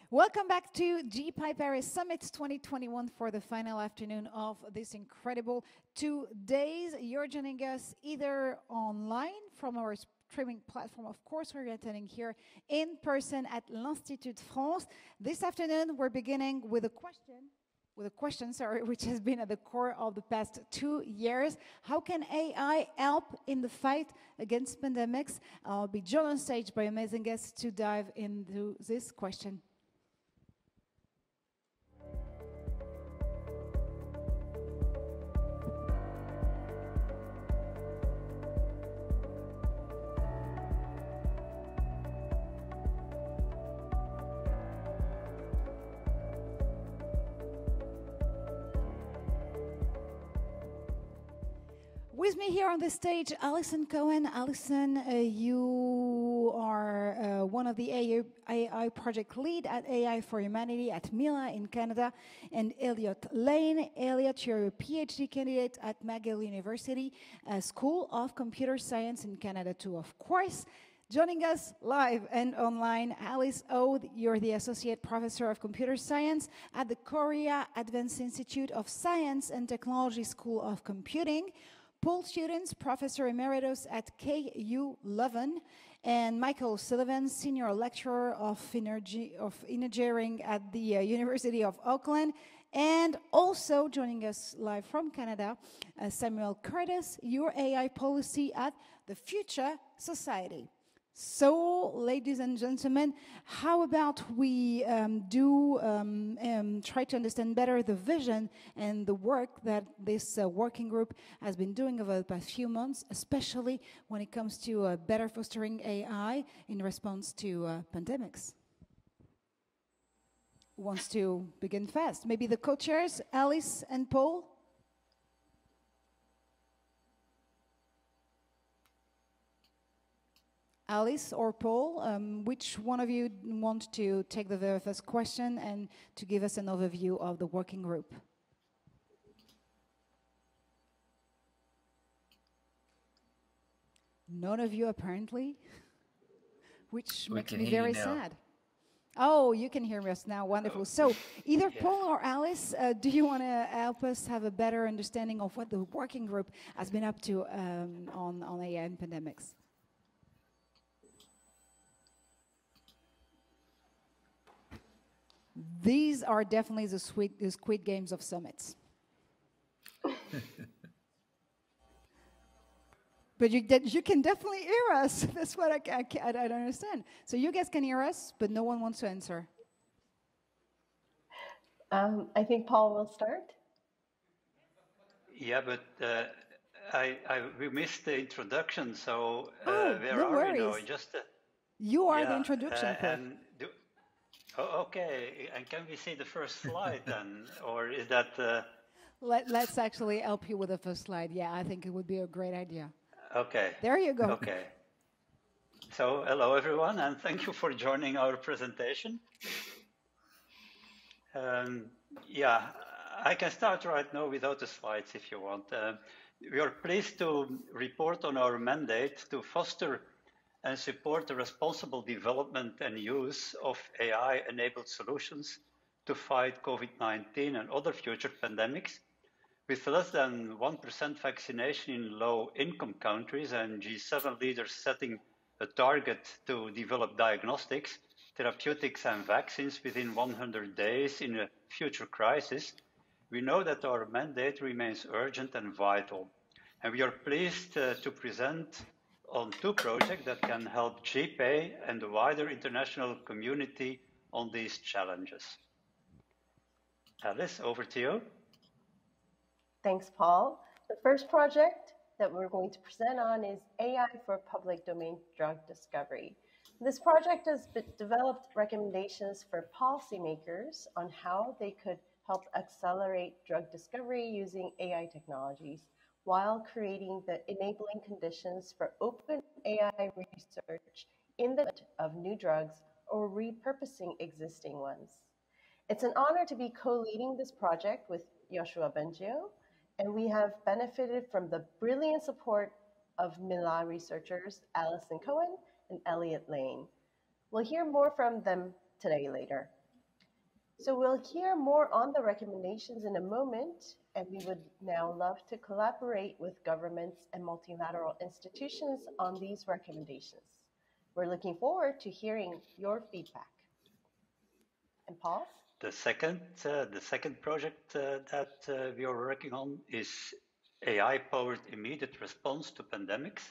Welcome back to GPAI Paris Summit 2021 for the final afternoon of this incredible 2 days. You're joining us either online from our streaming platform, of course, we're attending here in person at l'Institut France. This afternoon, we're beginning with a question, which has been at the core of the past 2 years. How can AI help in the fight against pandemics? I'll be joined on stage by amazing guests to dive into this question. With me here on the stage, Alison Cohen. Alison, you are one of the AI project lead at AI for Humanity at Mila in Canada, and Elliot Lane. Elliot, you're a PhD candidate at McGill University, School of Computer Science in Canada too, of course. Joining us live and online, Alice Ode, you're the Associate Professor of Computer Science at the Korea Advanced Institute of Science and Technology School of Computing. Paul Students, Professor Emeritus at KU Leuven, and Michael Sullivan, Senior Lecturer of Engineering at the University of Auckland, and also joining us live from Canada, Samuel Curtis, your AI Policy at the Future Society. So, ladies and gentlemen, how about we try to understand better the vision and the work that this working group has been doing over the past few months, especially when it comes to better fostering AI in response to pandemics. Who wants to begin fast? Maybe the co-chairs, Alice and Paul? Alice or Paul, which one of you want to take the very first question and to give us an overview of the working group? None of you, apparently, which makes me very sad. Oh, you can hear us now. Wonderful. So either Paul or Alice, do you want to help us have a better understanding of what the working group has been up to on AI and pandemics? These are definitely the Squid Games of summits. But you can definitely hear us. That's what I don't understand. So you guys can hear us, but no one wants to answer. I think Paul will start. Yeah, but we missed the introduction, so where no are worries. we now? Just you are the introduction, Paul. Okay, and can we see the first slide then, or is that? Let's actually help you with the first slide. Yeah, I think it would be a great idea. Okay. There you go. Okay. So hello everyone, and thank you for joining our presentation. Yeah, I can start right now without the slides if you want. We are pleased to report on our mandate to foster and support the responsible development and use of AI-enabled solutions to fight COVID-19 and other future pandemics. With less than 1% vaccination in low-income countries and G7 leaders setting a target to develop diagnostics, therapeutics and vaccines within 100 days in a future crisis, we know that our mandate remains urgent and vital. And we are pleased to present on 2 projects that can help GPAI and the wider international community on these challenges. Alice, over to you. Thanks, Paul. The first project that we're going to present on is AI for public domain drug discovery. This project has developed recommendations for policymakers on how they could help accelerate drug discovery using AI technologies, while creating the enabling conditions for open AI research in the development of new drugs or repurposing existing ones. It's an honor to be co-leading this project with Yoshua Bengio, and we have benefited from the brilliant support of Mila researchers Alison Cohen and Elliot Lane. We'll hear more from them today later. So we'll hear more on the recommendations in a moment, and we would now love to collaborate with governments and multilateral institutions on these recommendations. We're looking forward to hearing your feedback. And Paul? The second project that we are working on is AI-powered immediate response to pandemics.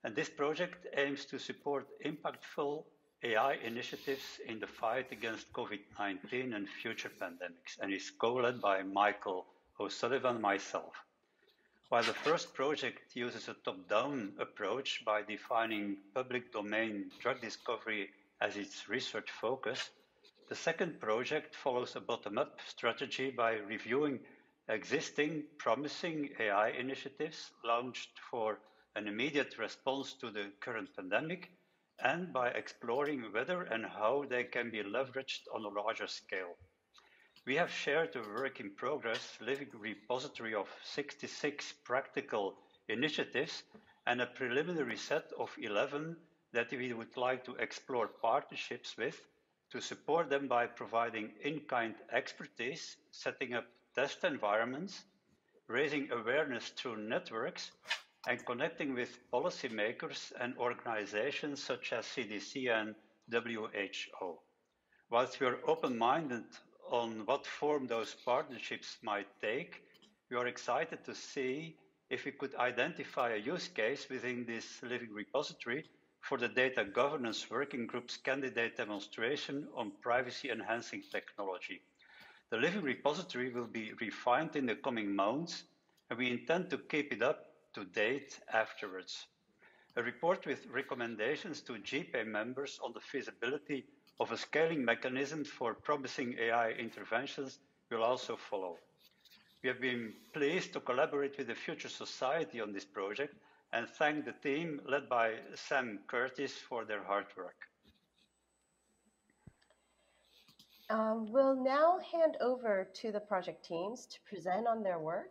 And this project aims to support impactful AI initiatives in the fight against COVID-19 and future pandemics, and is co-led by Michael O'Sullivan and myself. While the first project uses a top-down approach by defining public domain drug discovery as its research focus, the second project follows a bottom-up strategy by reviewing existing promising AI initiatives launched for an immediate response to the current pandemic, and by exploring whether and how they can be leveraged on a larger scale. We have shared a work in progress living repository of 66 practical initiatives and a preliminary set of 11 that we would like to explore partnerships with to support them by providing in-kind expertise, setting up test environments, raising awareness through networks, and connecting with policymakers and organizations such as CDC and WHO. Whilst we are open-minded on what form those partnerships might take, we are excited to see if we could identify a use case within this living repository for the Data Governance Working Group's candidate demonstration on privacy-enhancing technology. The living repository will be refined in the coming months, and we intend to keep it up to date afterwards. A report with recommendations to GPAI members on the feasibility of a scaling mechanism for promising AI interventions will also follow. We have been pleased to collaborate with the Future Society on this project and thank the team led by Sam Curtis for their hard work. We'll now hand over to the project teams to present on their work,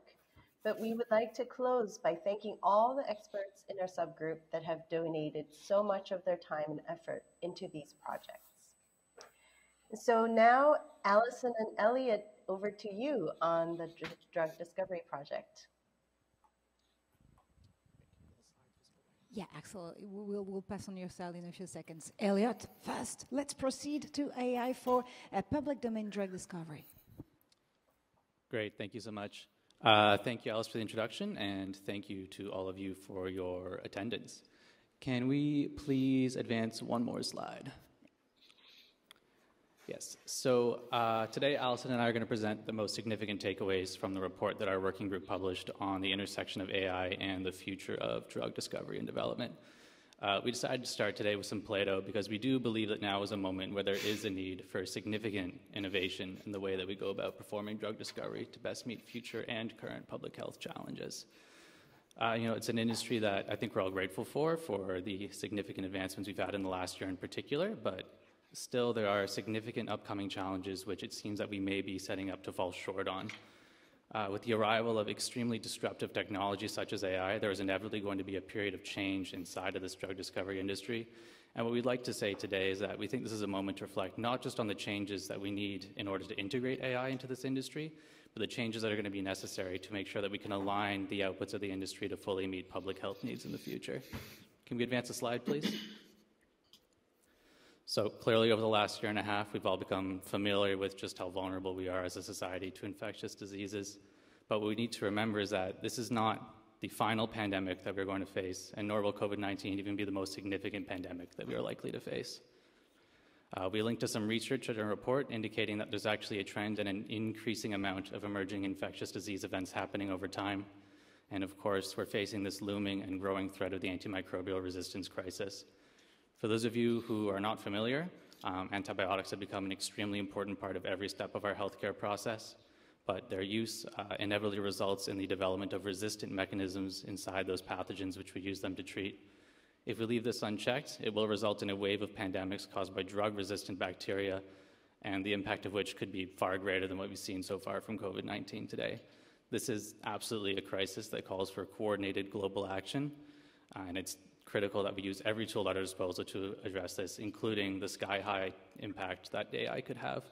but we would like to close by thanking all the experts in our subgroup that have donated so much of their time and effort into these projects. So now, Alison and Elliot, over to you on the drug discovery project. Yeah, absolutely. We'll pass on your slide in a few seconds. Elliot, first, let's proceed to AI for public domain drug discovery. Great, thank you so much. Thank you, Alice, for the introduction, and thank you to all of you for your attendance. Can we please advance one more slide? Yes, so today Alison and I are going to present the most significant takeaways from the report that our working group published on the intersection of AI and the future of drug discovery and development. We decided to start today with some Plato because we do believe that now is a moment where there is a need for significant innovation in the way that we go about performing drug discovery to best meet future and current public health challenges. It's an industry that I think we're all grateful for the significant advancements we've had in the last year in particular, but still there are significant upcoming challenges which it seems that we may be setting up to fall short on. With the arrival of extremely disruptive technology such as AI, there is inevitably going to be a period of change inside of this drug discovery industry. And what we'd like to say today is that we think this is a moment to reflect not just on the changes that we need in order to integrate AI into this industry, but the changes that are going to be necessary to make sure that we can align the outputs of the industry to fully meet public health needs in the future. Can we advance a slide, please? So clearly over the last year and a half, we've all become familiar with just how vulnerable we are as a society to infectious diseases. But what we need to remember is that this is not the final pandemic that we're going to face, and nor will COVID-19 even be the most significant pandemic that we are likely to face. We linked to some research in a report indicating that there's actually a trend and an increasing amount of emerging infectious disease events happening over time. And of course, we're facing this looming and growing threat of the antimicrobial resistance crisis. For those of you who are not familiar, antibiotics have become an extremely important part of every step of our healthcare process, but their use inevitably results in the development of resistant mechanisms inside those pathogens which we use them to treat. If we leave this unchecked, it will result in a wave of pandemics caused by drug-resistant bacteria, and the impact of which could be far greater than what we've seen so far from COVID-19 today. This is absolutely a crisis that calls for coordinated global action, and it's critical that we use every tool at our disposal to address this, including the sky-high impact that AI could have.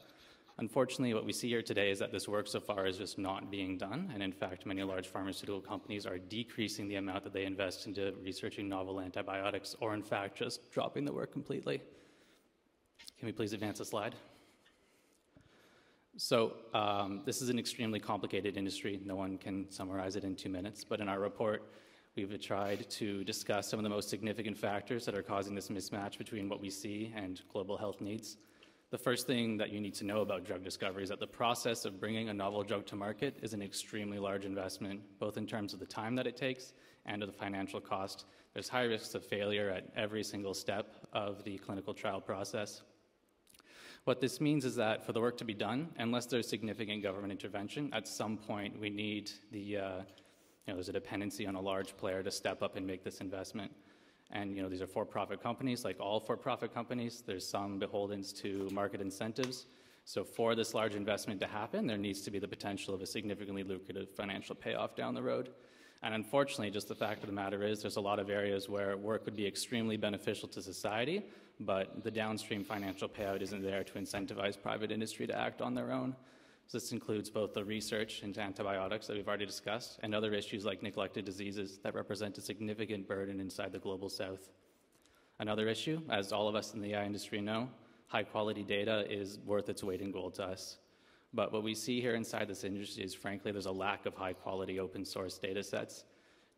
Unfortunately, what we see here today is that this work so far is just not being done, and in fact, many large pharmaceutical companies are decreasing the amount that they invest into researching novel antibiotics, or in fact, just dropping the work completely. Can we please advance the slide? So this is an extremely complicated industry. No one can summarize it in 2 minutes, but in our report, we've tried to discuss some of the most significant factors that are causing this mismatch between what we see and global health needs. The first thing that you need to know about drug discovery is that the process of bringing a novel drug to market is an extremely large investment, both in terms of the time that it takes and of the financial cost. There's high risks of failure at every single step of the clinical trial process. What this means is that for the work to be done, unless there's significant government intervention, at some point we need there's a dependency on a large player to step up and make this investment. And these are for-profit companies. Like all for-profit companies, there's some beholdens to market incentives. So for this large investment to happen, there needs to be the potential of a significantly lucrative financial payoff down the road. And unfortunately, just the fact of the matter is there's a lot of areas where work would be extremely beneficial to society, but the downstream financial payout isn't there to incentivize private industry to act on their own. So this includes both the research into antibiotics that we've already discussed and other issues like neglected diseases that represent a significant burden inside the global south. Another issue, as all of us in the AI industry know, high-quality data is worth its weight in gold to us. But what we see here inside this industry is, frankly, there's a lack of high-quality open-source data sets.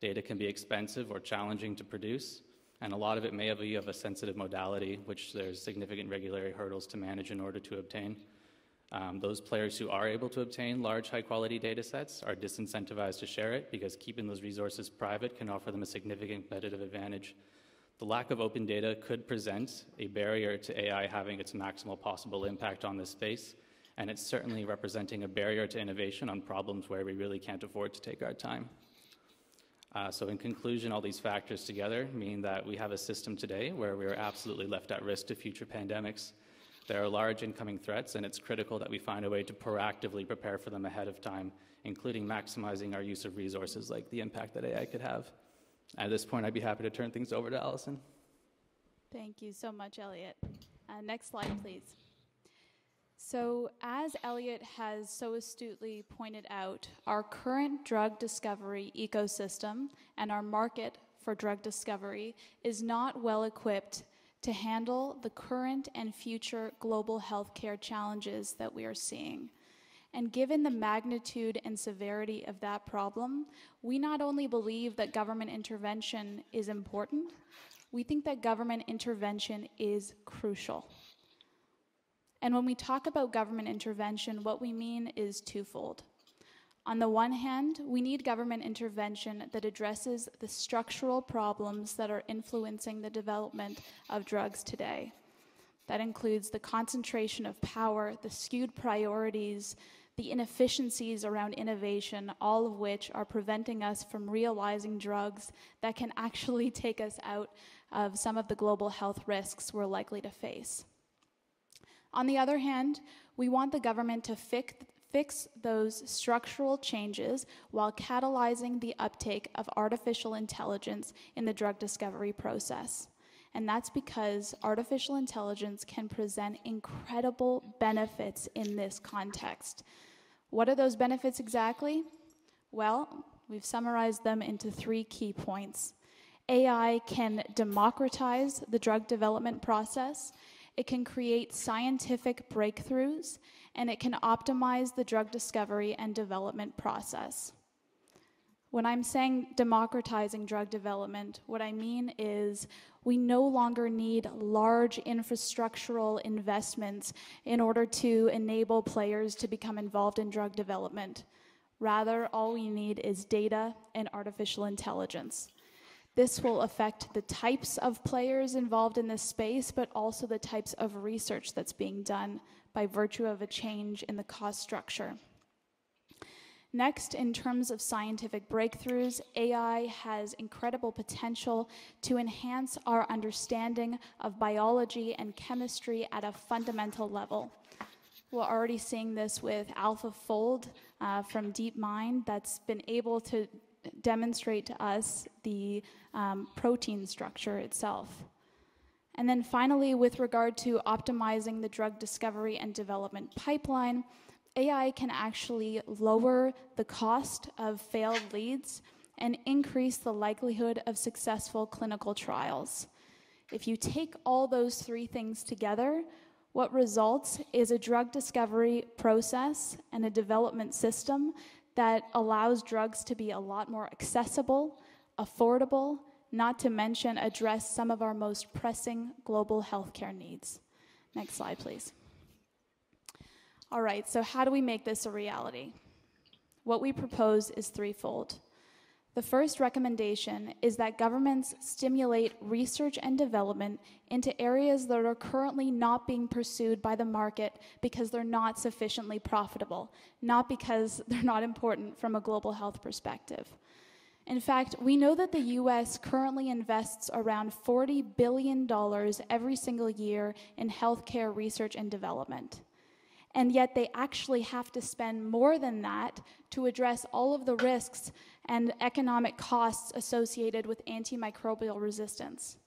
Data can be expensive or challenging to produce, and a lot of it may be of a sensitive modality, which there's significant regulatory hurdles to manage in order to obtain. Those players who are able to obtain large, high-quality data sets are disincentivized to share it because keeping those resources private can offer them a significant competitive advantage. The lack of open data could present a barrier to AI having its maximal possible impact on this space, and it's certainly representing a barrier to innovation on problems where we really can't afford to take our time. So in conclusion, all these factors together mean that we have a system today where we are absolutely left at risk to future pandemics. There are large incoming threats, and it's critical that we find a way to proactively prepare for them ahead of time, including maximizing our use of resources like the impact that AI could have. At this point, I'd be happy to turn things over to Allison. Thank you so much, Elliot. Next slide, please. So, as Elliot has so astutely pointed out, our current drug discovery ecosystem and our market for drug discovery is not well equipped to handle the current and future global healthcare challenges that we are seeing. And given the magnitude and severity of that problem, we not only believe that government intervention is important, we think that government intervention is crucial. And when we talk about government intervention, what we mean is twofold. On the one hand, we need government intervention that addresses the structural problems that are influencing the development of drugs today. That includes the concentration of power, the skewed priorities, the inefficiencies around innovation, all of which are preventing us from realizing drugs that can actually take us out of some of the global health risks we're likely to face. On the other hand, we want the government to fix those structural changes while catalyzing the uptake of artificial intelligence in the drug discovery process. And that's because artificial intelligence can present incredible benefits in this context. What are those benefits exactly? Well, we've summarized them into 3 key points. AI can democratize the drug development process, it can create scientific breakthroughs, and it can optimize the drug discovery and development process. When I'm saying democratizing drug development, what I mean is we no longer need large infrastructural investments in order to enable players to become involved in drug development. Rather, all we need is data and artificial intelligence. This will affect the types of players involved in this space, but also the types of research that's being done by virtue of a change in the cost structure. Next, in terms of scientific breakthroughs, AI has incredible potential to enhance our understanding of biology and chemistry at a fundamental level. We're already seeing this with AlphaFold from DeepMind that's been able to demonstrate to us the protein structure itself. And then finally, with regard to optimizing the drug discovery and development pipeline, AI can actually lower the cost of failed leads and increase the likelihood of successful clinical trials. If you take all those three things together, what results is a drug discovery process and a development system that allows drugs to be a lot more accessible, affordable, not to mention address some of our most pressing global healthcare needs. Next slide, please. All right, so how do we make this a reality? What we propose is threefold. The first recommendation is that governments stimulate research and development into areas that are currently not being pursued by the market because they're not sufficiently profitable, not because they're not important from a global health perspective. In fact, we know that the US currently invests around $40 billion every single year in healthcare research and development. And yet they actually have to spend more than that to address all of the risks and economic costs associated with antimicrobial resistance.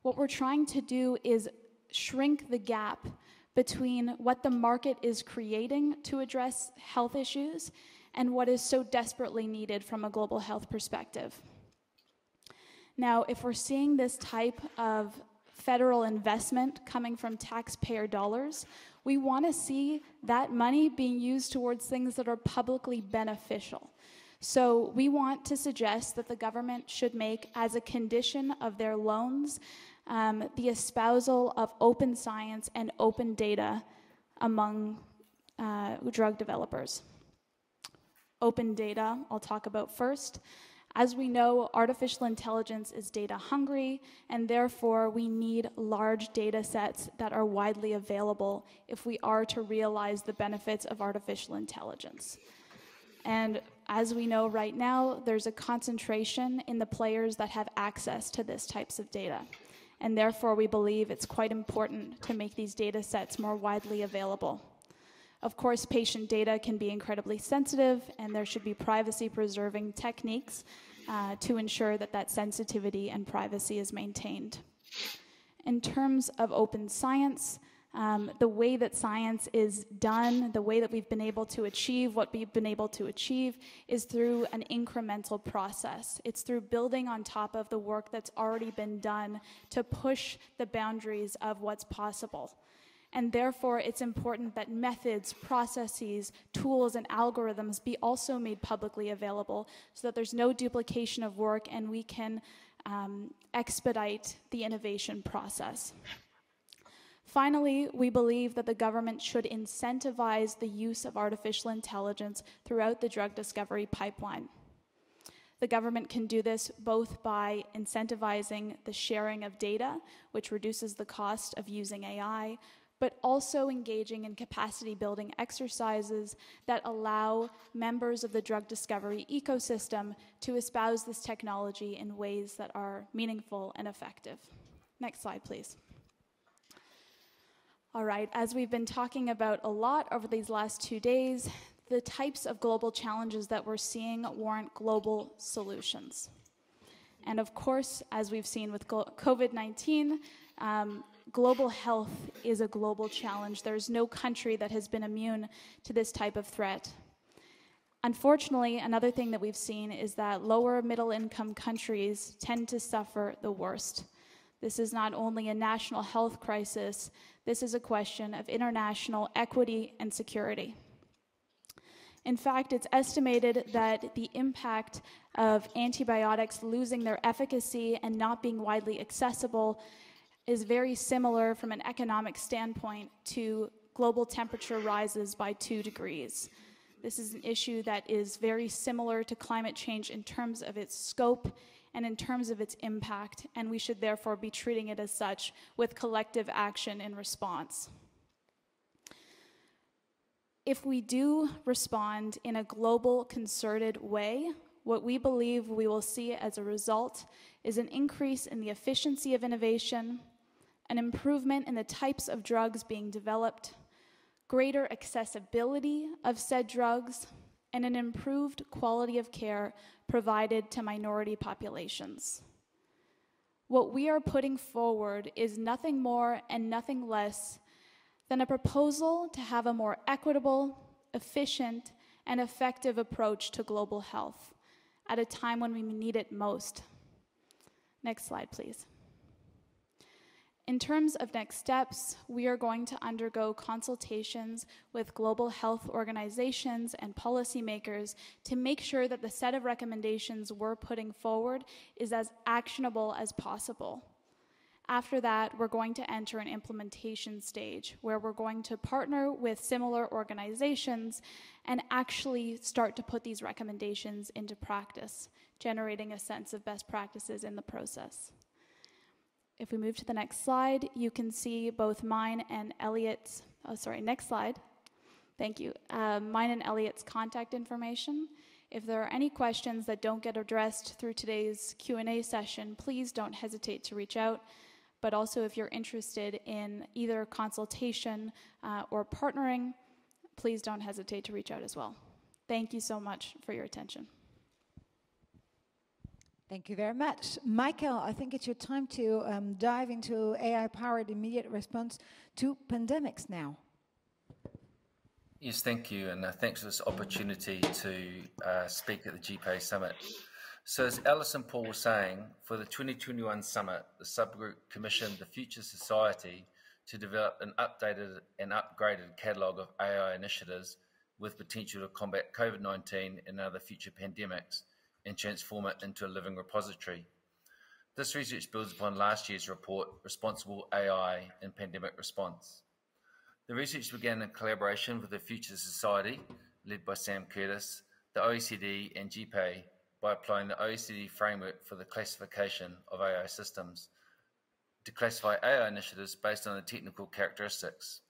What we're trying to do is shrink the gap between what the market is creating to address health issues and what is so desperately needed from a global health perspective. Now, if we're seeing this type of federal investment coming from taxpayer dollars, we want to see that money being used towards things that are publicly beneficial. So we want to suggest that the government should make, as a condition of their loans, the espousal of open science and open data among drug developers. Open data, I'll talk about first. As we know, artificial intelligence is data hungry, and therefore we need large data sets that are widely available if we are to realize the benefits of artificial intelligence. And as we know right now, there's a concentration in the players that have access to this types of data. And therefore we believe it's quite important to make these data sets more widely available. Of course, patient data can be incredibly sensitive, and there should be privacy-preserving techniques to ensure that that sensitivity and privacy is maintained. In terms of open science, the way that science is done, the way that we've been able to achieve what we've been able to achieve is through an incremental process. It's through building on top of the work that's already been done to push the boundaries of what's possible. And therefore, it's important that methods, processes, tools, and algorithms be also made publicly available so that there's no duplication of work and we can expedite the innovation process. Finally, we believe that the government should incentivize the use of artificial intelligence throughout the drug discovery pipeline. The government can do this both by incentivizing the sharing of data, which reduces the cost of using AI, but also engaging in capacity building exercises that allow members of the drug discovery ecosystem to espouse this technology in ways that are meaningful and effective. Next slide, please. All right, as we've been talking about a lot over these last 2 days, the types of global challenges that we're seeing warrant global solutions. And of course, as we've seen with COVID-19, global health is a global challenge. There's no country that has been immune to this type of threat. Unfortunately, another thing that we've seen is that lower middle income countries tend to suffer the worst. This is not only a national health crisis, this is a question of international equity and security. In fact, it's estimated that the impact of antibiotics losing their efficacy and not being widely accessible is very similar from an economic standpoint to global temperature rises by 2 degrees. This is an issue that is very similar to climate change in terms of its scope and in terms of its impact, and we should therefore be treating it as such with collective action in response. If we do respond in a global, concerted way, what we believe we will see as a result is an increase in the efficiency of innovation, an improvement in the types of drugs being developed, greater accessibility of said drugs, and an improved quality of care provided to minority populations. What we are putting forward is nothing more and nothing less than a proposal to have a more equitable, efficient, and effective approach to global health at a time when we need it most. Next slide, please. In terms of next steps, we are going to undergo consultations with global health organizations and policymakers to make sure that the set of recommendations we're putting forward is as actionable as possible. After that, we're going to enter an implementation stage where we're going to partner with similar organizations and actually start to put these recommendations into practice, generating a sense of best practices in the process. If we move to the next slide, you can see both mine and Elliot's, next slide. Thank you. Mine and Elliot's contact information. If there are any questions that don't get addressed through today's Q&A session, please don't hesitate to reach out. But also if you're interested in either consultation or partnering, please don't hesitate to reach out as well. Thank you so much for your attention. Thank you very much. Michael, I think it's your time to dive into AI-powered immediate response to pandemics now. Yes, thank you, and thanks for this opportunity to speak at the GPAI Summit. So as Alice and Paul were saying, for the 2021 Summit, the subgroup commissioned the Future Society to develop an updated and upgraded catalogue of AI initiatives with potential to combat COVID-19 and other future pandemics, and transform it into a living repository. This research builds upon last year's report, Responsible AI in Pandemic Response. The research began in collaboration with the Future Society, led by Sam Curtis, the OECD and GPAI, by applying the OECD framework for the classification of AI systems to classify AI initiatives based on the technical characteristics.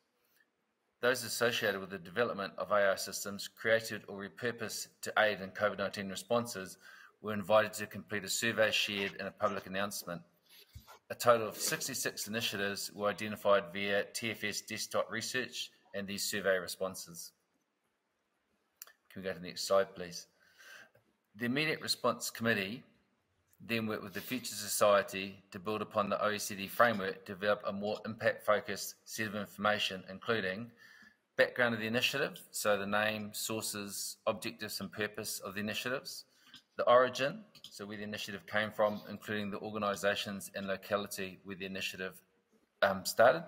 Those associated with the development of AI systems created or repurposed to aid in COVID-19 responses were invited to complete a survey shared in a public announcement. A total of 66 initiatives were identified via TFS desktop research and these survey responses. Can we go to the next slide, please? The Immediate Response Committee then worked with the Future Society to build upon the OECD framework to develop a more impact-focused set of information, including background of the initiative, so the name, sources, objectives and purpose of the initiatives, the origin, so where the initiative came from, including the organisations and locality where the initiative started,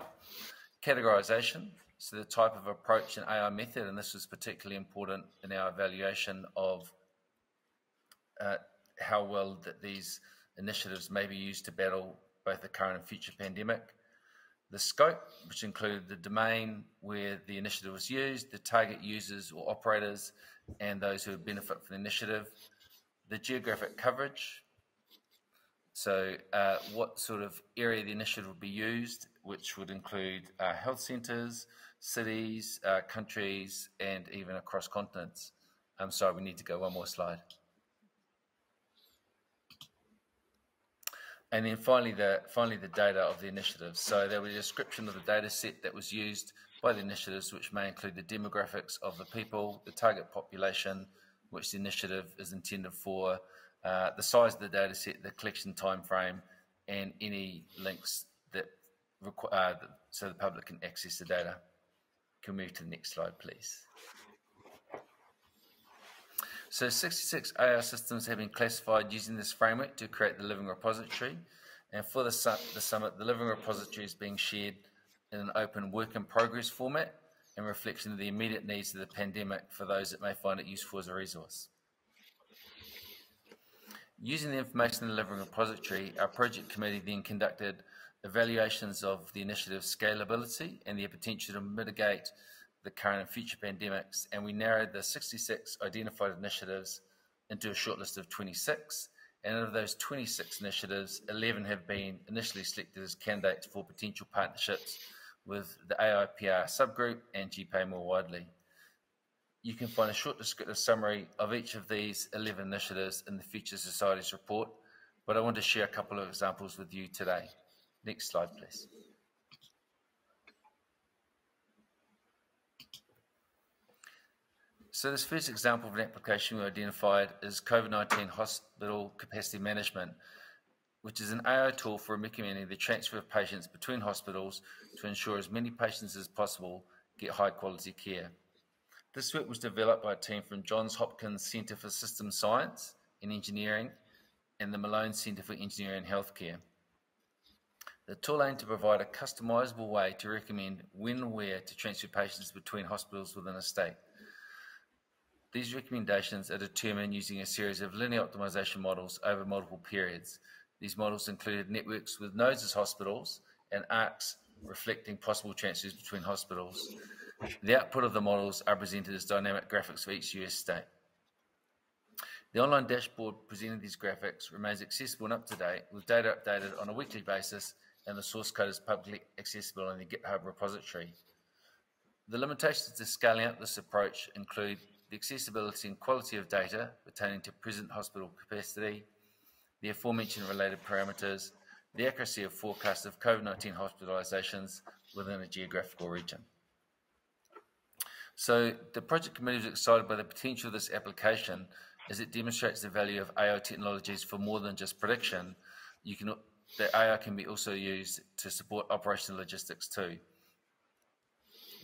categorisation, so the type of approach and AI method, and this was particularly important in our evaluation of how well that these initiatives may be used to battle both the current and future pandemic. The scope, which included the domain where the initiative was used, the target users or operators, and those who would benefit from the initiative. The geographic coverage, so what sort of area the initiative would be used, which would include health centres, cities, countries, and even across continents. I'm sorry, we need to go one more slide. And then finally the data of the initiative. So there was a description of the data set that was used by the initiatives, which may include the demographics of the people, the target population, which the initiative is intended for, the size of the data set, the collection time frame, and any links that require so the public can access the data. Can we move to the next slide, please? So 66 AI systems have been classified using this framework to create the living repository. And for the summit, the living repository is being shared in an open work in progress format in reflection of the immediate needs of the pandemic for those that may find it useful as a resource. Using the information in the living repository, our project committee then conducted evaluations of the initiative's scalability and their potential to mitigate the current and future pandemics, and we narrowed the 66 identified initiatives into a shortlist of 26, and out of those 26 initiatives, 11 have been initially selected as candidates for potential partnerships with the AIPR subgroup and GPAI more widely. You can find a short descriptive summary of each of these 11 initiatives in the Future Society's report, but I want to share a couple of examples with you today. Next slide, please. So this first example of an application we identified is COVID-19 hospital capacity management. which is an AI tool for recommending the transfer of patients between hospitals to ensure as many patients as possible get high quality care. This work was developed by a team from Johns Hopkins Centre for Systems Science and Engineering and the Malone Centre for Engineering and Healthcare. The tool aimed to provide a customizable way to recommend when and where to transfer patients between hospitals within a state. These recommendations are determined using a series of linear optimization models over multiple periods. These models included networks with nodes as hospitals and arcs reflecting possible transfers between hospitals. The output of the models are presented as dynamic graphics for each US state. The online dashboard presenting these graphics remains accessible and up to date, with data updated on a weekly basis, and the source code is publicly accessible in the GitHub repository. The limitations to scaling up this approach include the accessibility and quality of data pertaining to present hospital capacity, the aforementioned related parameters, the accuracy of forecasts of COVID-19 hospitalizations within a geographical region. So the project committee was excited by the potential of this application as it demonstrates the value of AI technologies for more than just prediction. The AI can be also used to support operational logistics too.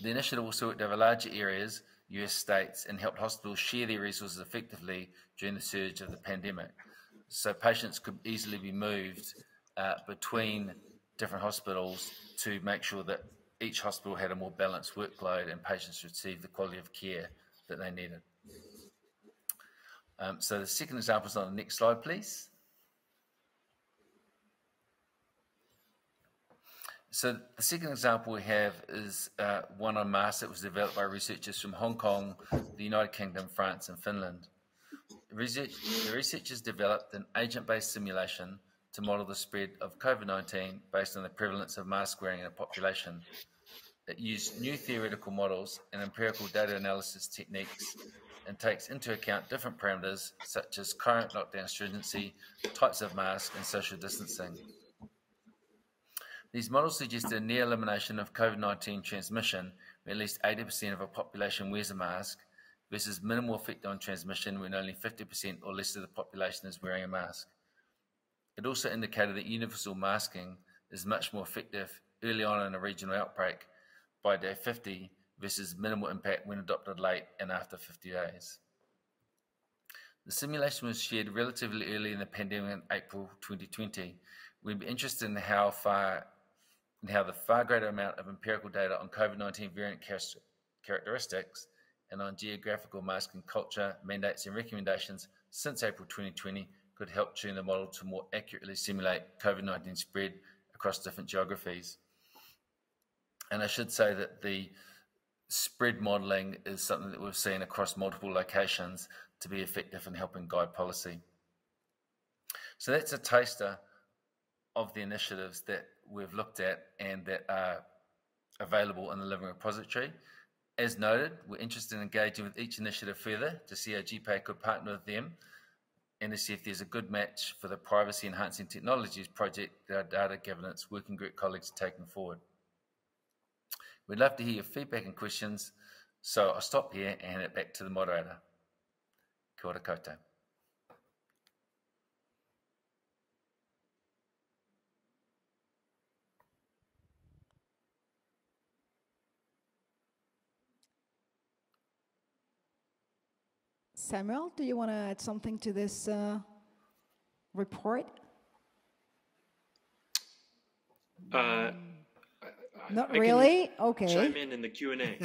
The initiative also worked over larger areas, US states, and helped hospitals share their resources effectively during the surge of the pandemic. So patients could easily be moved between different hospitals to make sure that each hospital had a more balanced workload and patients received the quality of care that they needed. So the second example is on the next slide, please. So the second example we have is one on masks that was developed by researchers from Hong Kong, the United Kingdom, France, and Finland. The researchers developed an agent-based simulation to model the spread of COVID-19 based on the prevalence of mask wearing in a population. It used new theoretical models and empirical data analysis techniques and takes into account different parameters such as current lockdown stringency, types of mask, and social distancing. These models suggested a near elimination of COVID-19 transmission when at least 80% of a population wears a mask versus minimal effect on transmission when only 50% or less of the population is wearing a mask. It also indicated that universal masking is much more effective early on in a regional outbreak by day 50 versus minimal impact when adopted late and after 50 days. The simulation was shared relatively early in the pandemic in April 2020. We'd be interested in how the far greater amount of empirical data on COVID-19 variant characteristics and on geographical masking culture, mandates, and recommendations since April 2020 could help tune the model to more accurately simulate COVID-19 spread across different geographies. And I should say that the spread modeling is something that we've seen across multiple locations to be effective in helping guide policy. So that's a taster of the initiatives that we've looked at and that are available in the Living Repository. As noted, we're interested in engaging with each initiative further to see how GPAI could partner with them and to see if there's a good match for the privacy enhancing technologies project that our data governance working group colleagues are taking forward. We'd love to hear your feedback and questions, so I'll stop here and hand it back to the moderator. Kia ora koutou. Samuel, do you want to add something to this report? Not really? Okay. Chime in the Q&A.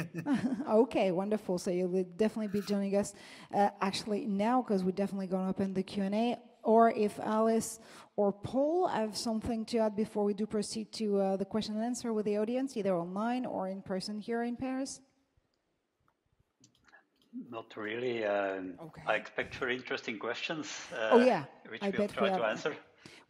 Okay, wonderful. So you'll definitely be joining us actually now, because we're definitely going to open the Q&A. Or if Alice or Paul have something to add before we do proceed to the question and answer with the audience, either online or in person here in Paris. Not really. Okay. I expect very interesting questions, which I we'll try to answer.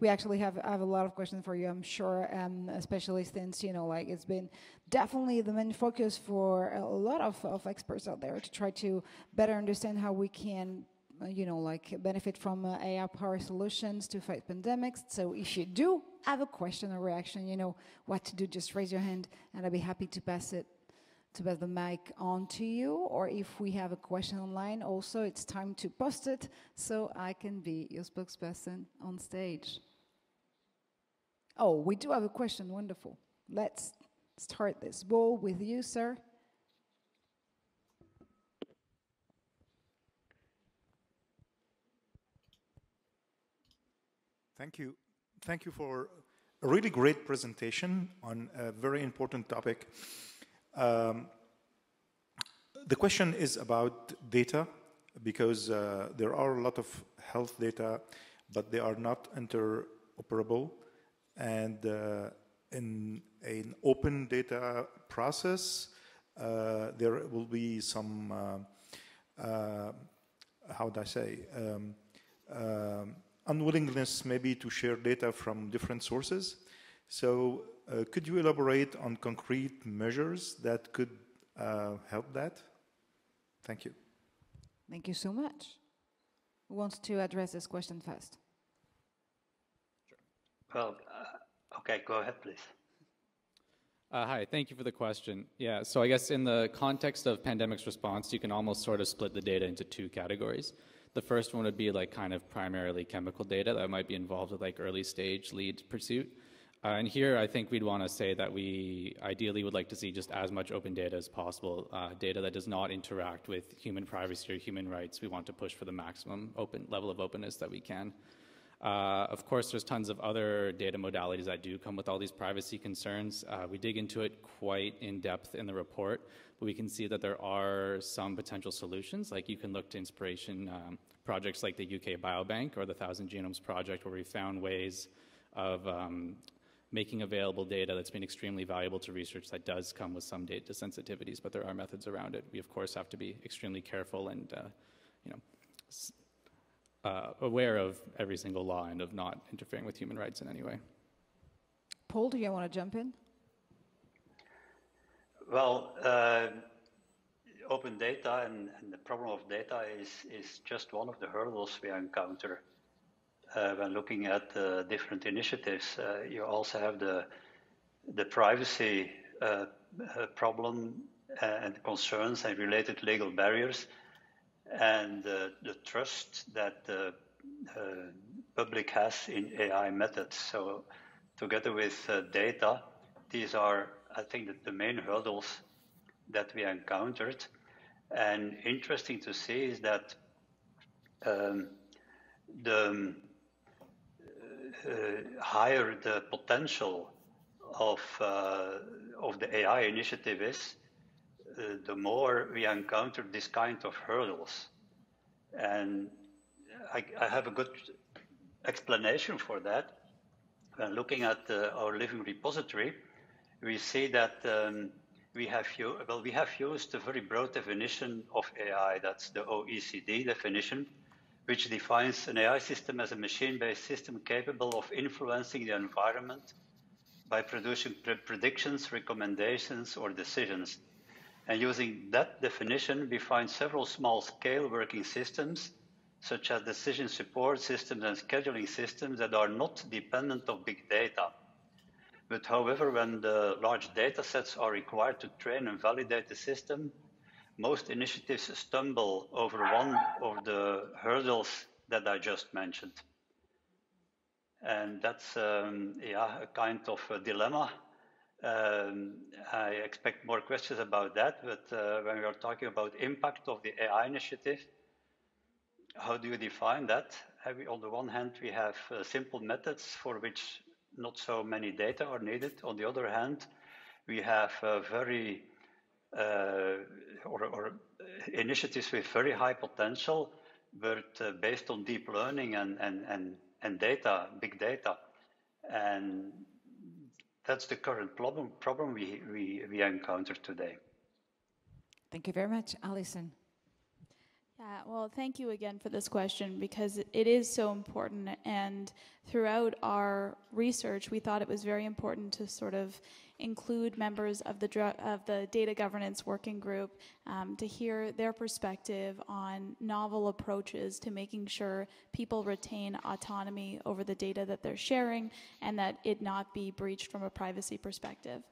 We actually have a lot of questions for you, I'm sure, especially since, like it's been definitely the main focus for a lot of experts out there to try to better understand how we can, benefit from AI-powered solutions to fight pandemics. So if you do have a question or reaction, you know what to do, just raise your hand and I'll be happy to pass the mic on to you. Or if we have a question online also, it's time to post it so I can be your spokesperson on stage. Oh, we do have a question. Wonderful. Let's start this ball with you, sir. Thank you. Thank you for a really great presentation on a very important topic. The question is about data, because there are a lot of health data, but they are not interoperable. And in an open data process, there will be some, how do I say, unwillingness maybe to share data from different sources. So could you elaborate on concrete measures that could help that? Thank you. Thank you so much. Who wants to address this question first? Well, okay, go ahead, please. Hi, thank you for the question. Yeah, so I guess in the context of pandemic's response, you can almost sort of split the data into two categories. The first one would be like kind of primarily chemical data that might be involved with like early stage lead pursuit. And here I think we'd want to say that we ideally would like to see just as much open data as possible, data that does not interact with human privacy or human rights. We want to push for the maximum level of openness that we can. Of course, there's tons of other data modalities that do come with all these privacy concerns. We dig into it quite in depth in the report, but we can see that there are some potential solutions. Like you can look to inspiration projects like the UK Biobank or the 1,000 Genomes Project, where we found ways of making available data that's been extremely valuable to research that does come with some data sensitivities, but there are methods around it. We, of course, have to be extremely careful and aware of every single law and of not interfering with human rights in any way. Paul, do you want to jump in? Well, open data and the problem of data is just one of the hurdles we encounter when looking at different initiatives. You also have the privacy problem and concerns and related legal barriers, and the trust that the public has in AI methods. So together with data, these are, I think, the main hurdles that we encountered. And interesting to see is that the higher the potential of the AI initiative is, the more we encounter this kind of hurdles. And I have a good explanation for that. When looking at our living repository, we see that we have used a very broad definition of AI. That's the OECD definition, which defines an AI system as a machine-based system capable of influencing the environment by producing predictions, recommendations, or decisions. And using that definition, we find several small-scale working systems, such as decision support systems and scheduling systems that are not dependent on big data. But however, when the large data sets are required to train and validate the system, most initiatives stumble over one of the hurdles that I just mentioned. And that's a kind of a dilemma. I expect more questions about that, but when we are talking about impact of the AI initiative, how do you define that? On the one hand, we have simple methods for which not so many data are needed. On the other hand, we have very initiatives with very high potential, but based on deep learning and data, big data. And that's the current problem we encounter today. Thank you very much. Alison. Yeah, well, thank you again for this question, because it is so important. And throughout our research, we thought it was very important to sort of include members of the data governance working group to hear their perspective on novel approaches to making sure people retain autonomy over the data that they're sharing and that it not be breached from a privacy perspective.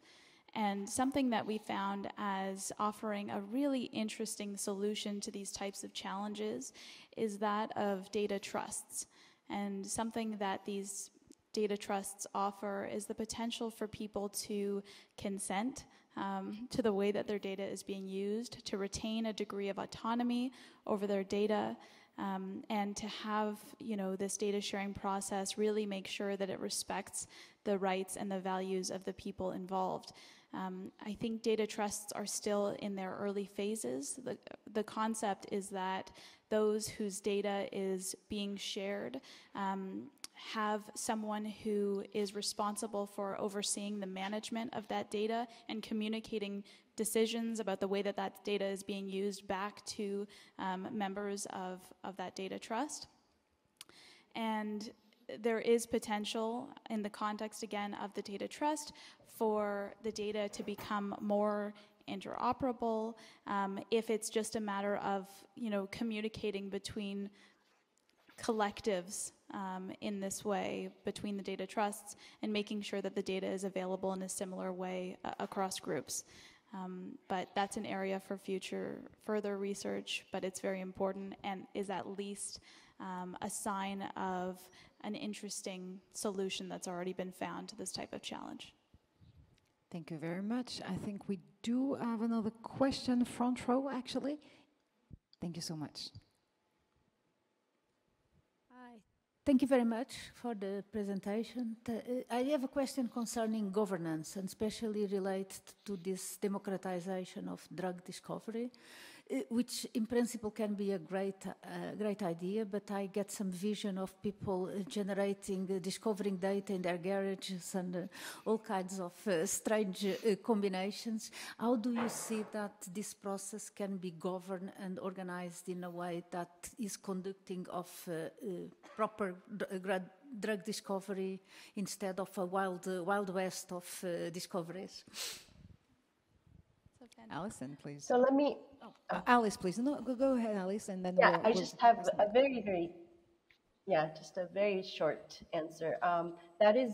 And something that we found as offering a really interesting solution to these types of challenges is that of data trusts. And something that these data trusts offer is the potential for people to consent to the way that their data is being used, to retain a degree of autonomy over their data, and to have, this data sharing process really make sure that it respects the rights and the values of the people involved. I think data trusts are still in their early phases. The concept is that those whose data is being shared have someone who is responsible for overseeing the management of that data and communicating decisions about the way that that data is being used back to members of that data trust. And there is potential in the context, again, of the data trust for the data to become more interoperable if it's just a matter of, communicating between collectives in this way, between the data trusts, and making sure that the data is available in a similar way across groups. But that's an area for further research, but it's very important and is at least a sign of an interesting solution that's already been found to this type of challenge. Thank you very much. I think we do have another question, front row, actually. Thank you so much. Hi. Thank you very much for the presentation. I have a question concerning governance, and especially related to this democratization of drug discovery, which in principle can be a great idea, but I get some vision of people discovering data in their garages and all kinds of strange combinations. How do you see that this process can be governed and organized in a way that is conducting of proper drug discovery instead of a wild west of discoveries? Alison, please. So let me... Alice, please. No, go ahead, Alice, and then I just have a just a very short answer. That is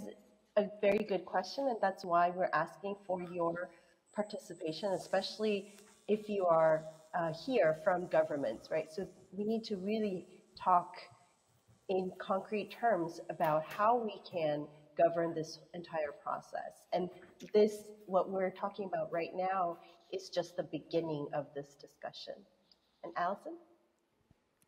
a very good question, and that's why we're asking for your participation, especially if you are here from governments, right? So we need to really talk in concrete terms about how we can govern this entire process. And what we're talking about right now is just the beginning of this discussion. And Alison?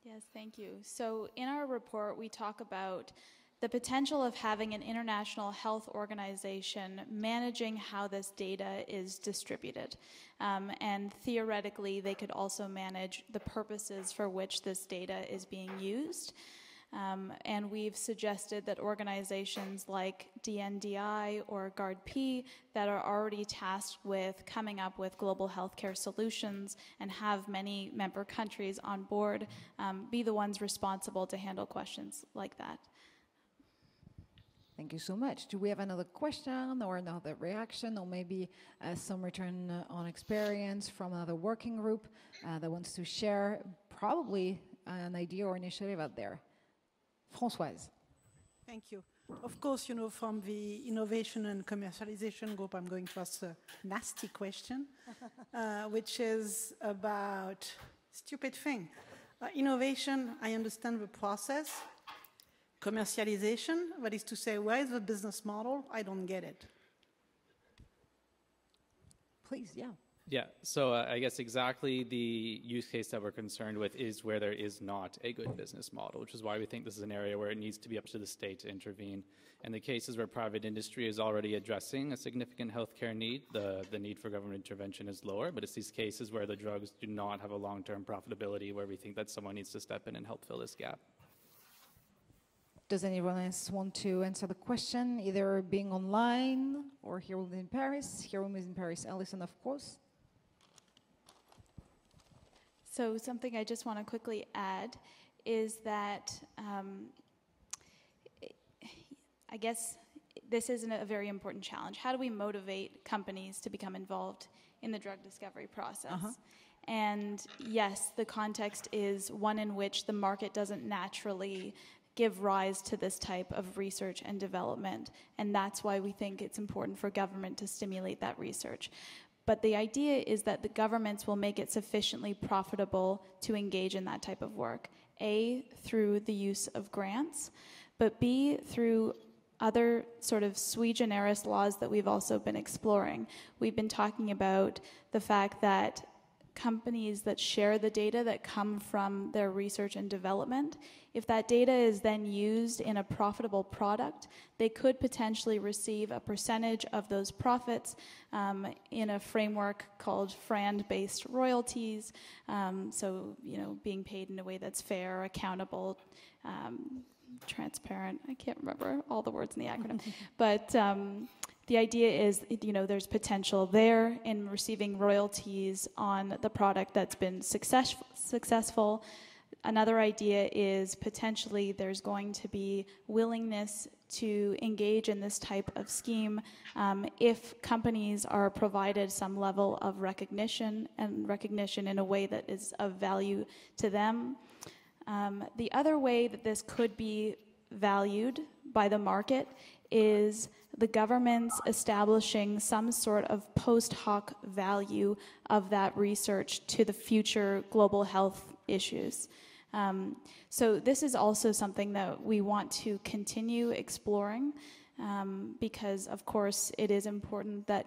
Yes, thank you. So in our report, we talk about the potential of having an international health organization managing how this data is distributed. And theoretically, they could also manage the purposes for which this data is being used. And we've suggested that organizations like DNDi or GARD-P that are already tasked with coming up with global healthcare solutions and have many member countries on board be the ones responsible to handle questions like that. Thank you so much. Do we have another question or another reaction, or maybe some return on experience from another working group that wants to share probably an idea or initiative out there? Françoise. Thank you. Of course, from the innovation and commercialization group, I'm going to ask a nasty question, which is about stupid thing. Innovation, I understand the process. Commercialization, that is to say, where is the business model? I don't get it. Please, yeah. Yeah, so I guess exactly the use case that we're concerned with is where there is not a good business model, which is why we think this is an area where it needs to be up to the state to intervene. In the cases where private industry is already addressing a significant healthcare need, the need for government intervention is lower, but it's these cases where the drugs do not have a long-term profitability where we think that someone needs to step in and help fill this gap. Does anyone else want to answer the question, either being online or here in Paris? Here in Paris, Alison, of course. So something I just want to quickly add is that I guess this isn't a very important challenge. How do we motivate companies to become involved in the drug discovery process? And yes, the context is one in which the market doesn't naturally give rise to this type of research and development. And that's why we think it's important for government to stimulate that research. But the idea is that the governments will make it sufficiently profitable to engage in that type of work. A, through the use of grants, but B, through other sort of sui generis laws that we've also been exploring. We've been talking about the fact that companies that share the data that come from their research and development, if that data is then used in a profitable product, they could potentially receive a percentage of those profits in a framework called FRAND-based royalties. So, you know, being paid in a way that's fair, accountable, transparent. I can't remember all the words in the acronym, but the idea is, you know, there's potential there in receiving royalties on the product that's been successful. Another idea is potentially there's going to be willingness to engage in this type of scheme if companies are provided some level of recognition, and recognition in a way that is of value to them. The other way that this could be valued by the market is the government's establishing some sort of post hoc value of that research to the future global health issues. So this is also something that we want to continue exploring because, of course, it is important that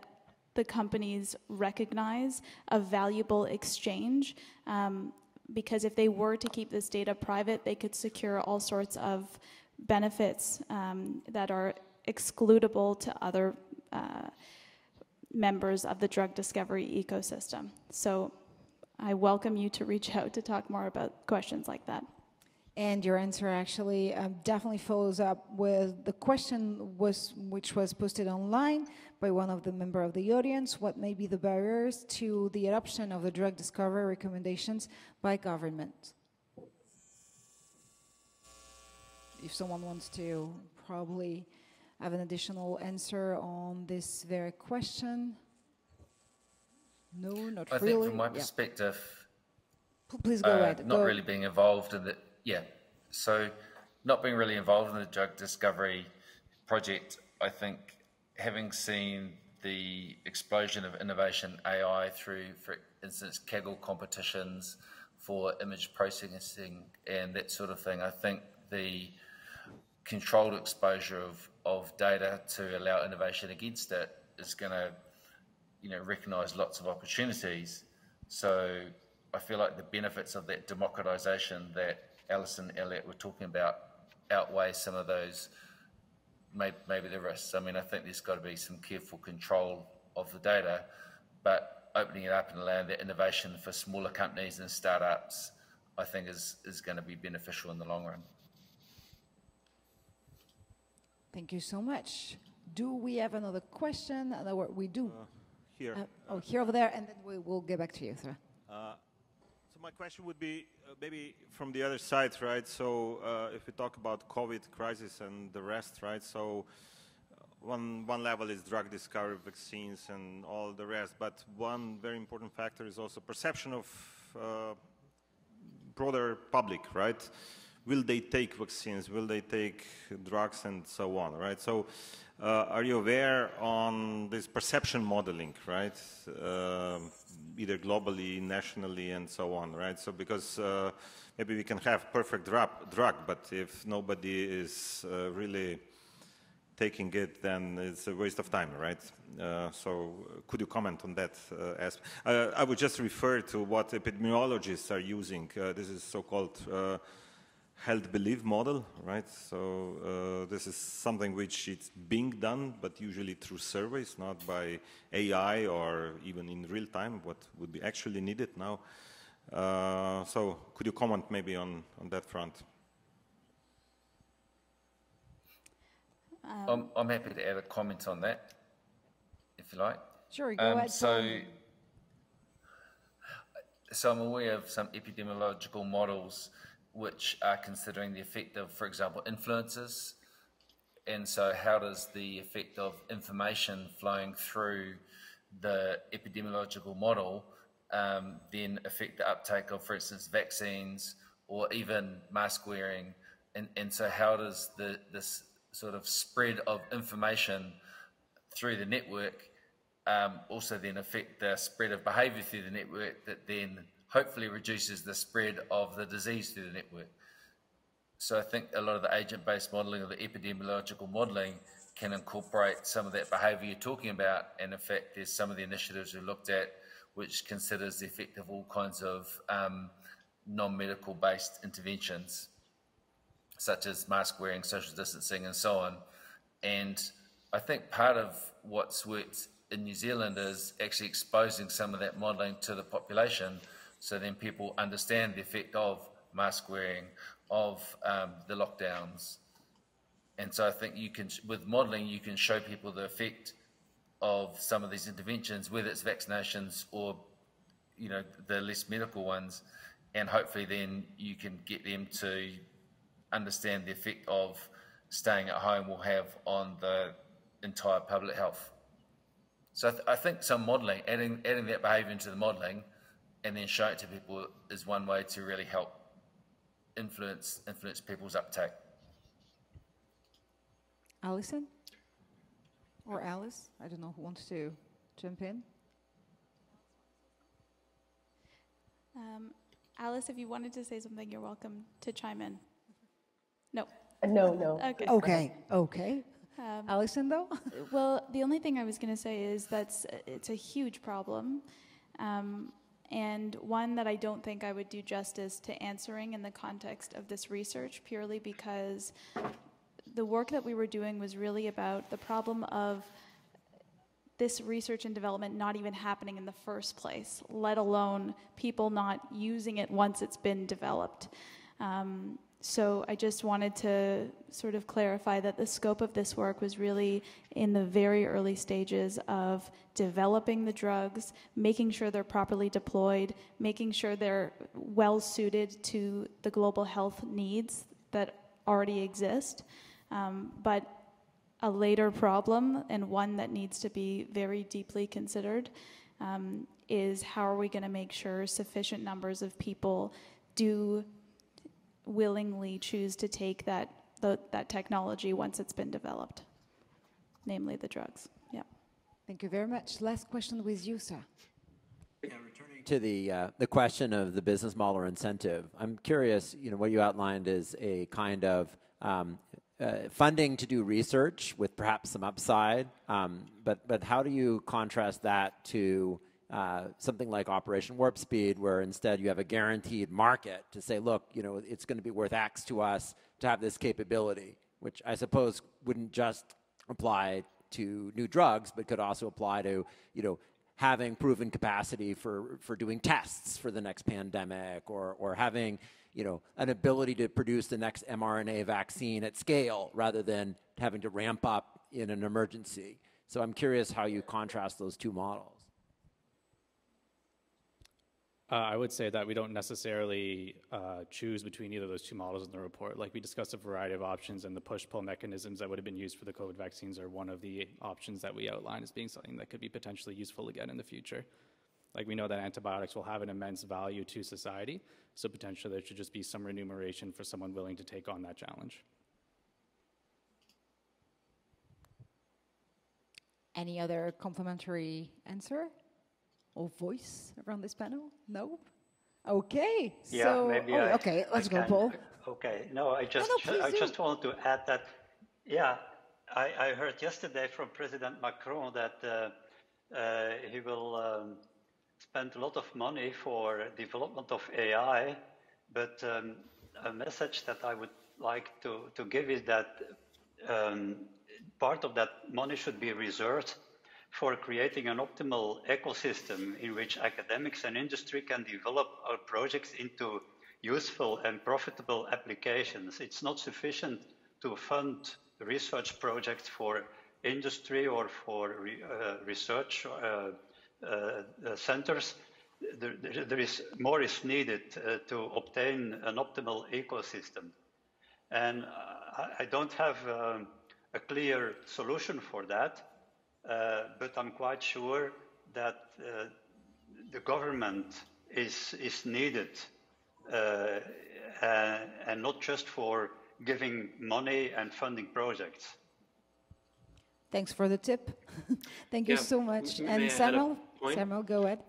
the companies recognize a valuable exchange because if they were to keep this data private, they could secure all sorts of benefits that are excludable to other members of the drug discovery ecosystem. So I welcome you to reach out to talk more about questions like that. And your answer actually definitely follows up with the question which was posted online by one of the members of the audience. What may be the barriers to the adoption of the drug discovery recommendations by government? If someone wants to probably have an additional answer on this very question. No, not I really. think from my perspective, please go ahead. Not really being involved in the, so not being really involved in the drug discovery project, I think having seen the explosion of innovation AI through, for instance, Kaggle competitions for image processing and that sort of thing, I think the controlled exposure of data to allow innovation against it is going to, recognise lots of opportunities. So I feel like the benefits of that democratisation that Alison and Elliot were talking about outweigh some of those, maybe the risks. I mean, I think there's got to be some careful control of the data, but opening it up and allowing that innovation for smaller companies and startups, I think is going to be beneficial in the long run. Thank you so much. Do we have another question? We do. Here. Here over there, and then we will get back to you, sir. So my question would be maybe from the other side, right? So if we talk about COVID crisis and the rest, right? So one level is drug discovery, vaccines, and all the rest. But one very important factor is also perception of broader public, right? Will they take vaccines? Will they take drugs and so on, right? So are you aware on this perception modeling, right? Either globally, nationally, and so on, right? So because maybe we can have perfect drug, but if nobody is really taking it, then it's a waste of time, right? So could you comment on that aspect? I would just refer to what epidemiologists are using. This is so-called held belief model, right? So this is something which it's being done, but usually through surveys, not by AI or even in real time, what would be actually needed now. So could you comment maybe on that front? I'm happy to add a comment on that, if you like. Sure, go ahead. So I'm aware of some epidemiological models which are considering the effect of, for example, influences. And so how does the effect of information flowing through the epidemiological model then affect the uptake of, for instance, vaccines or even mask wearing? And so how does this sort of spread of information through the network also then affect the spread of behaviour through the network that then hopefully reduces the spread of the disease through the network? So I think a lot of the agent-based modelling or the epidemiological modelling can incorporate some of that behaviour you're talking about. And in fact, there's some of the initiatives we looked at which considers the effect of all kinds of non-medical based interventions, such as mask wearing, social distancing, and so on. And I think part of what's worked in New Zealand is actually exposing some of that modelling to the population, so then people understand the effect of mask wearing, of the lockdowns. And so I think you can, with modelling, you can show people the effect of some of these interventions, whether it's vaccinations or, you know, the less medical ones, and hopefully then you can get them to understand the effect of staying at home will have on the entire public health. So I think some modelling, adding that behaviour into the modelling and then show it to people is one way to really help influence people's uptake. Alison? Or Alice? I don't know who wants to jump in. Alice, if you wanted to say something, you're welcome to chime in. No. No. Okay. Alison, though? Well, the only thing I was going to say is it's a huge problem, and one that I don't think I would do justice to answering in the context of this research, purely because the work that we were doing was really about the problem of this research and development not even happening in the first place, let alone people not using it once it's been developed. So I just wanted to sort of clarify that the scope of this work was really in the very early stages of developing the drugs, making sure they're properly deployed, making sure they're well suited to the global health needs that already exist. But a later problem, and one that needs to be very deeply considered, is how are we going to make sure sufficient numbers of people do willingly choose to take that technology once it's been developed, namely the drugs. Yeah. Thank you very much. Last question with you, sir. Yeah, returning to the question of the business model or incentive, I'm curious. You know, what you outlined is a kind of funding to do research with perhaps some upside, but how do you contrast that to something like Operation Warp Speed, where instead you have a guaranteed market to say, look, you know, it's going to be worth X to us to have this capability, which I suppose wouldn't just apply to new drugs, but could also apply to, you know, having proven capacity for doing tests for the next pandemic, or having, you know, an ability to produce the next mRNA vaccine at scale rather than having to ramp up in an emergency. So I'm curious how you contrast those two models. I would say that we don't necessarily choose between either of those two models in the report. Like, we discussed a variety of options, and the push-pull mechanisms that would have been used for the COVID vaccines are one of the options that we outline as being something that could be potentially useful again in the future. Like, we know that antibiotics will have an immense value to society, so potentially there should just be some remuneration for someone willing to take on that challenge. Any other complimentary answer or voice around this panel? No? Okay. Yeah, so, maybe okay, let's go, Paul. Okay, no, I just want to add that, yeah, I heard yesterday from President Macron that he will spend a lot of money for development of AI, but a message that I would like to give is that part of that money should be reserved for creating an optimal ecosystem in which academics and industry can develop our projects into useful and profitable applications. It's not sufficient to fund research projects for industry or for research centers. More is needed to obtain an optimal ecosystem. And I don't have a clear solution for that. But I'm quite sure that the government is needed, and not just for giving money and funding projects. Thanks for the tip. Thank you so much. And Samuel, go ahead.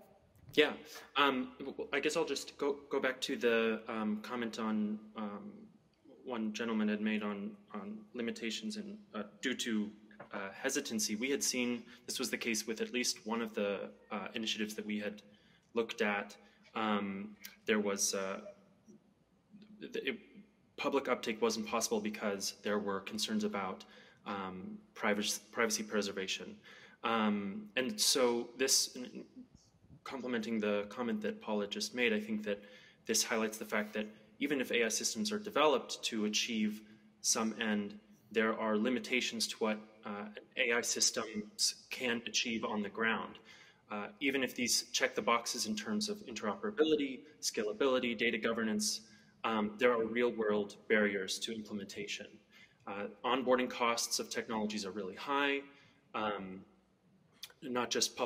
Yeah, I guess I'll just go back to the comment on one gentleman had made on limitations and due to hesitancy. We had seen this was the case with at least one of the initiatives that we had looked at. There was public uptake wasn't possible because there were concerns about privacy preservation. And so this, complementing the comment that Paula just made, I think that this highlights the fact that even if AI systems are developed to achieve some end, there are limitations to what AI systems can achieve on the ground. Even if these check the boxes in terms of interoperability, scalability, data governance, there are real-world barriers to implementation. Onboarding costs of technologies are really high. Not just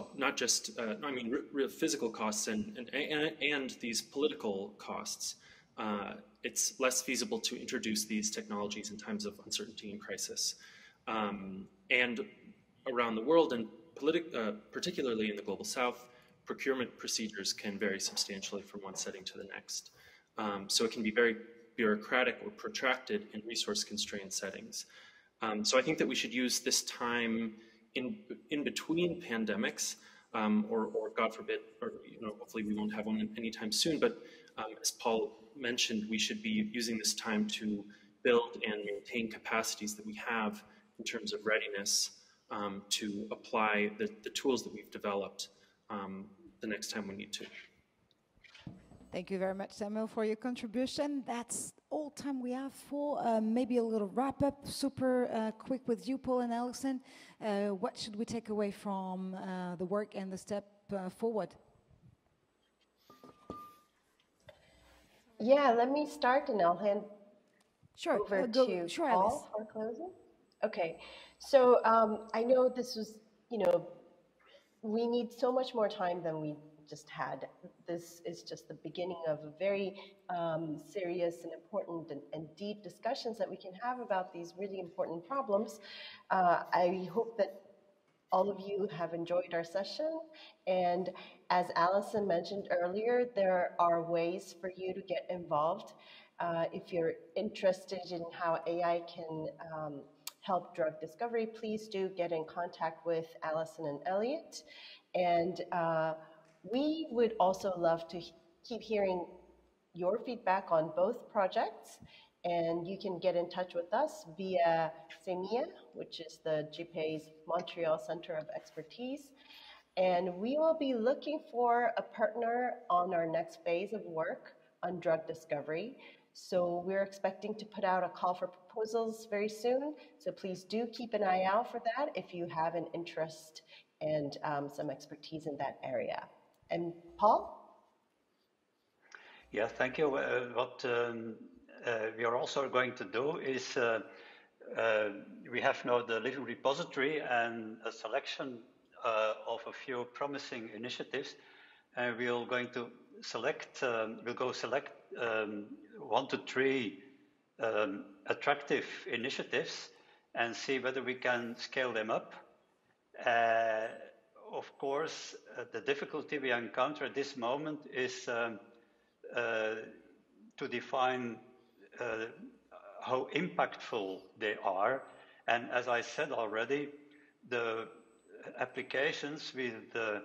real physical costs and these political costs. It's less feasible to introduce these technologies in times of uncertainty and crisis. And around the world, and particularly in the Global South, procurement procedures can vary substantially from one setting to the next. So it can be very bureaucratic or protracted in resource-constrained settings. So I think that we should use this time in between pandemics, or God forbid, or hopefully we won't have one anytime soon. But as Paul mentioned, we should be using this time to build and maintain capacities that we have in terms of readiness to apply the tools that we've developed the next time we need to. Thank you very much, Samuel, for your contribution. That's all time we have for maybe a little wrap-up, super quick with you, Paul and Alison. What should we take away from the work and the step forward? Yeah, let me start and I'll hand over to Paul for closing. Okay, so I know this was, we need so much more time than we just had. This is just the beginning of a very serious and important and deep discussions that we can have about these really important problems. I hope that all of you have enjoyed our session. And as Alison mentioned earlier, there are ways for you to get involved. If you're interested in how AI can help drug discovery, please do get in contact with Alison and Elliot. And we would also love to keep hearing your feedback on both projects, and you can get in touch with us via CEMIA, which is the GPAI's Montreal Center of Expertise. And we will be looking for a partner on our next phase of work on drug discovery. So we're expecting to put out a call for proposals very soon. So please do keep an eye out for that if you have an interest and some expertise in that area. And Paul? Yeah, thank you. What we are also going to do is we have now the living repository and a selection of a few promising initiatives, and we're going to select, we'll select 1 to 3 attractive initiatives and see whether we can scale them up. Of course, the difficulty we encounter at this moment is to define how impactful they are. And as I said already, the applications with the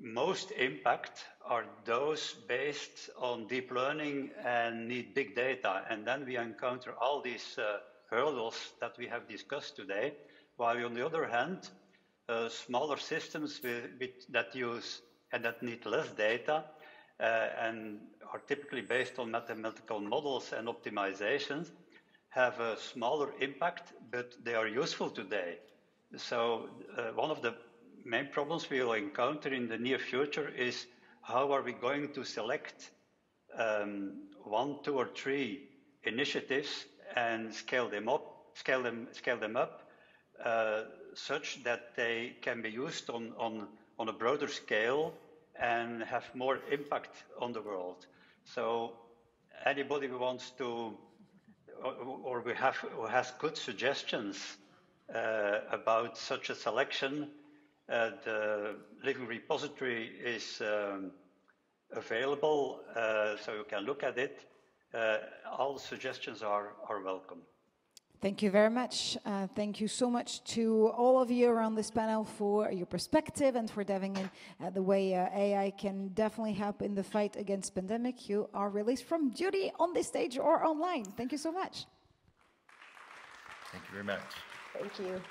most impact are those based on deep learning and need big data. And then we encounter all these hurdles that we have discussed today, while on the other hand, smaller systems that use and that need less data and are typically based on mathematical models and optimizations have a smaller impact, but they are useful today. So one of the main problems we will encounter in the near future is how are we going to select 1, 2, or 3 initiatives and scale them up, such that they can be used on a broader scale and have more impact on the world. So anybody who wants to, or who has good suggestions about such a selection, the living repository is available, so you can look at it. all suggestions are welcome. Thank you very much. Thank you so much to all of you around this panel for your perspective and for diving in the way AI can definitely help in the fight against pandemic. You are released from duty on this stage or online. Thank you so much. Thank you very much. Thank you.